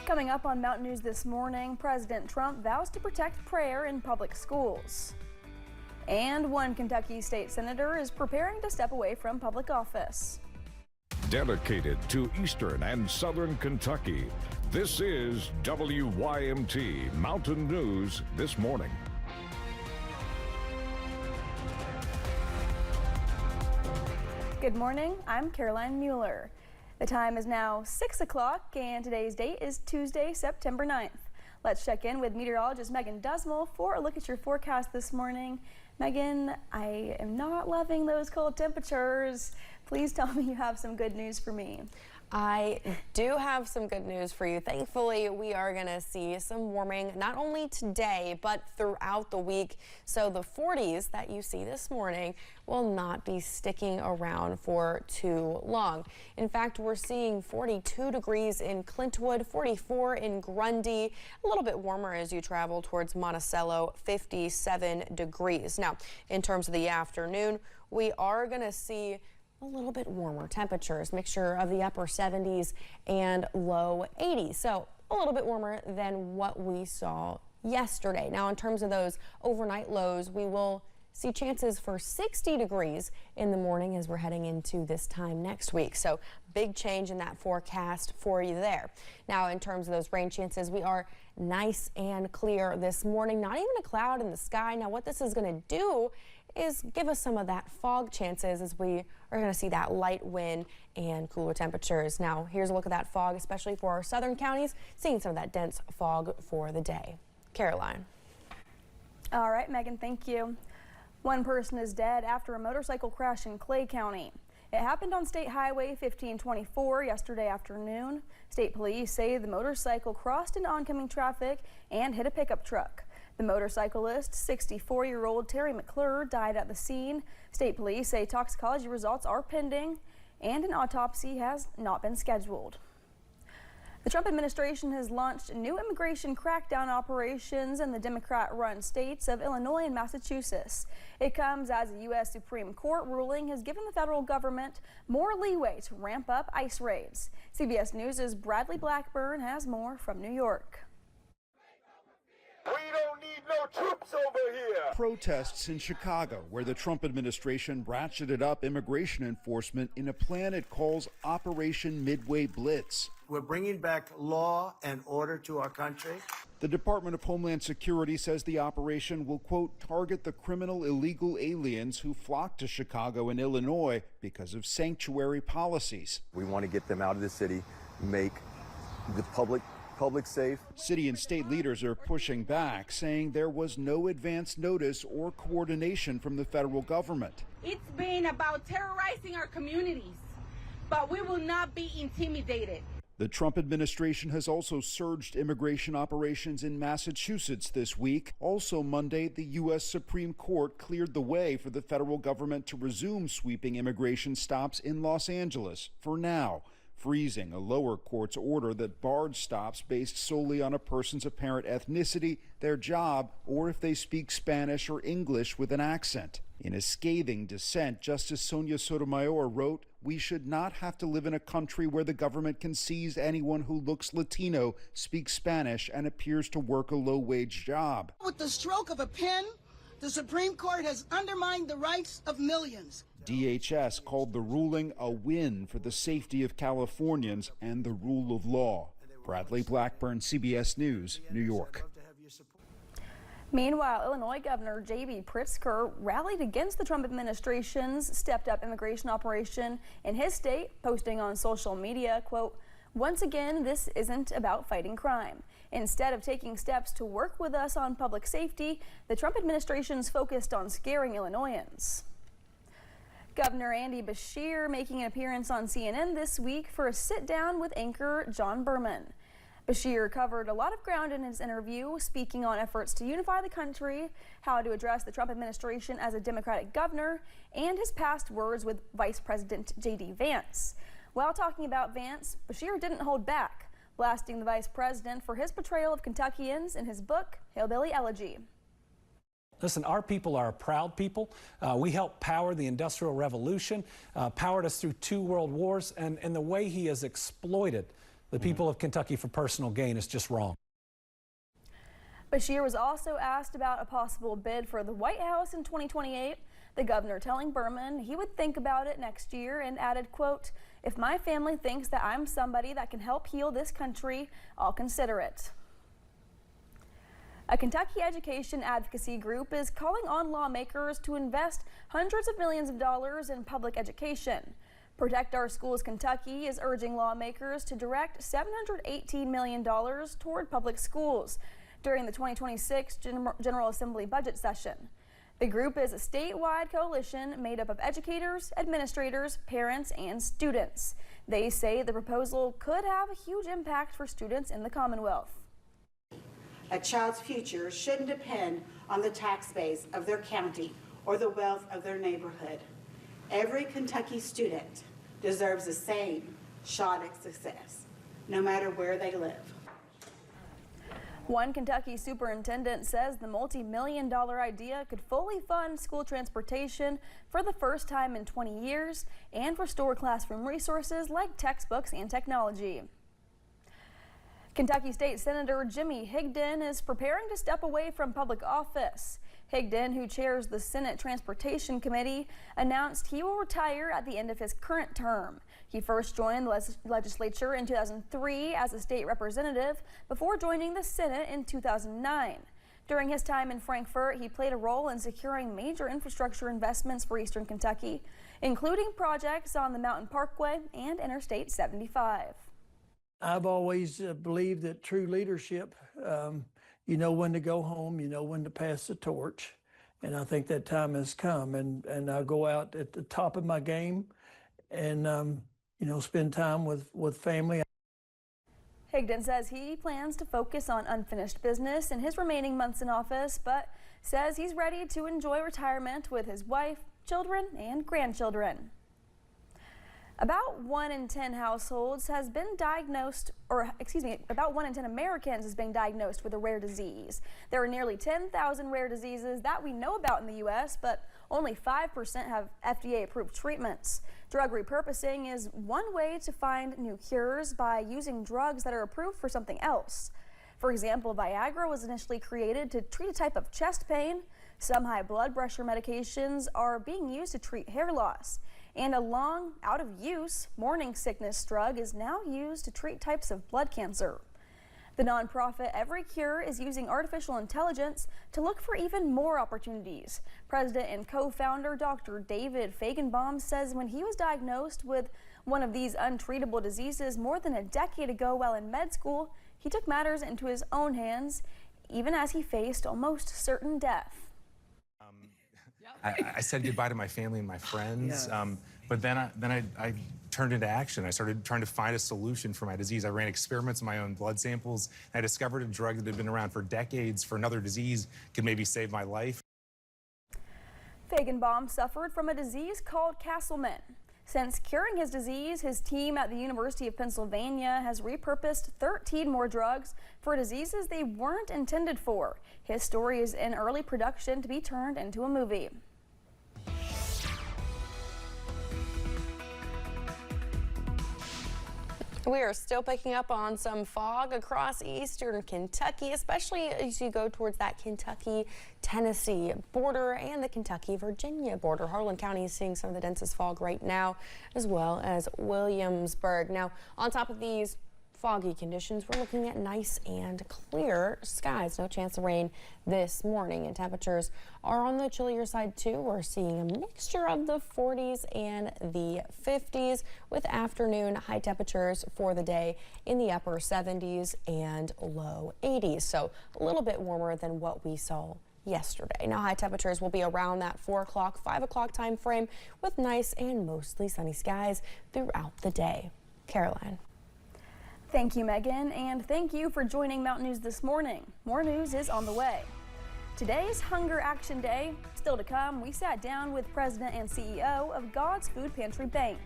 Coming up on Mountain News this morning, President Trump vows to protect prayer in public schools. And one Kentucky state senator is preparing to step away from public office. Dedicated to Eastern and Southern Kentucky, this is WYMT Mountain News this morning. Good morning, I'm Caroline Mueller. The time is now 6 o'clock and today's date is Tuesday, September 9th. Let's check in with meteorologist Megan Dusmal for a look at your forecast this morning. Megan, I am not loving those cold temperatures. Please tell me you have some good news for me. I do have some good news for you. Thankfully, we are going to see some warming not only today, but throughout the week. So the 40s that you see this morning will not be sticking around for too long. In fact, we're seeing 42 degrees in Clintwood, 44 in Grundy, a little bit warmer as you travel towards Monticello, 57 degrees. Now, in terms of the afternoon, we are going to see a little bit warmer temperatures, mixture of the upper 70s and low 80s. So a little bit warmer than what we saw yesterday. Now, in terms of those overnight lows, we will see chances for 60 degrees in the morning as we're heading into this time next week. So big change in that forecast for you there. Now, in terms of those rain chances, we are nice and clear this morning. Not even a cloud in the sky. Now, what this is going to do is give us some of that fog chances as we are going to see that light wind and cooler temperatures. Now, here's a look at that fog, especially for our southern counties, seeing some of that dense fog for the day. Caroline. All right, Megan, thank you. One person is dead after a motorcycle crash in Clay County. It happened on State Highway 1524 yesterday afternoon. State police say the motorcycle crossed into oncoming traffic and hit a pickup truck. The motorcyclist, 64-year-old Terry McClure, died at the scene. State police say toxicology results are pending and an autopsy has not been scheduled. The Trump administration has launched new immigration crackdown operations in the Democrat-run states of Illinois and Massachusetts. It comes as a U.S. Supreme Court ruling has given the federal government more leeway to ramp up ICE raids. CBS News' Bradley Blackburn has more from New York. We don't need no troops over here. Protests in Chicago, where the Trump administration ratcheted up immigration enforcement in a plan it calls Operation Midway Blitz. We're bringing back law and order to our country. The Department of Homeland Security says the operation will, quote, target the criminal illegal aliens who flock to Chicago and Illinois because of sanctuary policies. We want to get them out of the city, make the public safe. City and state leaders are pushing back, saying there was no advance notice or coordination from the federal government. It's been about terrorizing our communities, but we will not be intimidated. The Trump administration has also surged immigration operations in Massachusetts this week. Also Monday, the U.S. Supreme Court cleared the way for the federal government to resume sweeping immigration stops in Los Angeles for now, freezing a lower court's order that barred stops based solely on a person's apparent ethnicity, their job, or if they speak Spanish or English with an accent. In a scathing dissent, Justice Sonia Sotomayor wrote, "We should not have to live in a country where the government can seize anyone who looks Latino, speaks Spanish, and appears to work a low-wage job." With the stroke of a pen, the Supreme Court has undermined the rights of millions. DHS called the ruling a win for the safety of Californians and the rule of law. Bradley Blackburn, CBS News, New York. Meanwhile, Illinois Governor J.B. Pritzker rallied against the Trump administration's stepped-up immigration operation in his state, posting on social media, quote, "Once again, this isn't about fighting crime. Instead of taking steps to work with us on public safety, the Trump administration's focused on scaring Illinoisans." Governor Andy Beshear making an appearance on CNN this week for a sit-down with anchor John Berman. Beshear covered a lot of ground in his interview, speaking on efforts to unify the country, how to address the Trump administration as a Democratic governor, and his past words with Vice President J.D. Vance. While talking about Vance, Beshear didn't hold back, blasting the vice president for his portrayal of Kentuckians in his book, Hillbilly Elegy. Listen, our people are a proud people. We helped power the Industrial Revolution, powered us through 2 world wars, and the way he has exploited the people of Kentucky for personal gain is just wrong. Beshear was also asked about a possible bid for the White House in 2028. The governor telling Berman he would think about it next year and added, quote, "If my family thinks that I'm somebody that can help heal this country, I'll consider it." A Kentucky education advocacy group is calling on lawmakers to invest hundreds of millions of dollars in public education. Protect Our Schools Kentucky is urging lawmakers to direct $718 million toward public schools during the 2026 General Assembly budget session. The group is a statewide coalition made up of educators, administrators, parents, and students. They say the proposal could have a huge impact for students in the Commonwealth. A child's future shouldn't depend on the tax base of their county or the wealth of their neighborhood. Every Kentucky student deserves the same shot at success, no matter where they live. One Kentucky superintendent says the multi-million-dollar idea could fully fund school transportation for the first time in 20 years and restore classroom resources like textbooks and technology. Kentucky State Senator Jimmy Higdon is preparing to step away from public office. Higdon, who chairs the Senate Transportation Committee, announced he will retire at the end of his current term. He first joined the legislature in 2003 as a state representative before joining the Senate in 2009. During his time in Frankfort, he played a role in securing major infrastructure investments for eastern Kentucky, including projects on the Mountain Parkway and Interstate 75. I've always believed that true leadership, you know when to go home, you know when to pass the torch. And I think that time has come. And I go out at the top of my game and, you know, spend time with family. Higdon says he plans to focus on unfinished business in his remaining months in office, but says he's ready to enjoy retirement with his wife, children, and grandchildren. About 1 in 10 households has been diagnosed, about 1 in 10 Americans has been diagnosed with a rare disease. There are nearly 10,000 rare diseases that we know about in the U.S., but only 5% have FDA-approved treatments. Drug repurposing is one way to find new cures by using drugs that are approved for something else. For example, Viagra was initially created to treat a type of chest pain. Some high blood pressure medications are being used to treat hair loss. And a long, out-of-use morning sickness drug is now used to treat types of blood cancer. The nonprofit Every Cure is using artificial intelligence to look for even more opportunities. President and co-founder Dr. David Feigenbaum says when he was diagnosed with one of these untreatable diseases more than a decade ago while in med school, he took matters into his own hands, even as he faced almost certain death. I said goodbye to my family and my friends, but then I turned into action. I started trying to find a solution for my disease. I ran experiments on my own blood samples. I discovered a drug that had been around for decades for another disease could maybe save my life. Feigenbaum suffered from a disease called Castleman. Since curing his disease, his team at the University of Pennsylvania has repurposed 13 more drugs for diseases they weren't intended for. His story is in early production to be turned into a movie. We are still picking up on some fog across eastern Kentucky, especially as you go towards that Kentucky-Tennessee border and the Kentucky-Virginia border. Harlan County is seeing some of the densest fog right now, as well as Williamsburg. Now, on top of these foggy conditions, we're looking at nice and clear skies. No chance of rain this morning, and temperatures are on the chillier side too. We're seeing a mixture of the 40s and the 50s, with afternoon high temperatures for the day in the upper 70s and low 80s. So a little bit warmer than what we saw yesterday. Now, high temperatures will be around that 4 o'clock, 5 o'clock time frame, with nice and mostly sunny skies throughout the day. Caroline. Thank you, Megan, and thank you for joining Mountain News this morning. More news is on the way. Today's Hunger Action Day. Still to come, we sat down with President and CEO of God's Food Pantry Bank.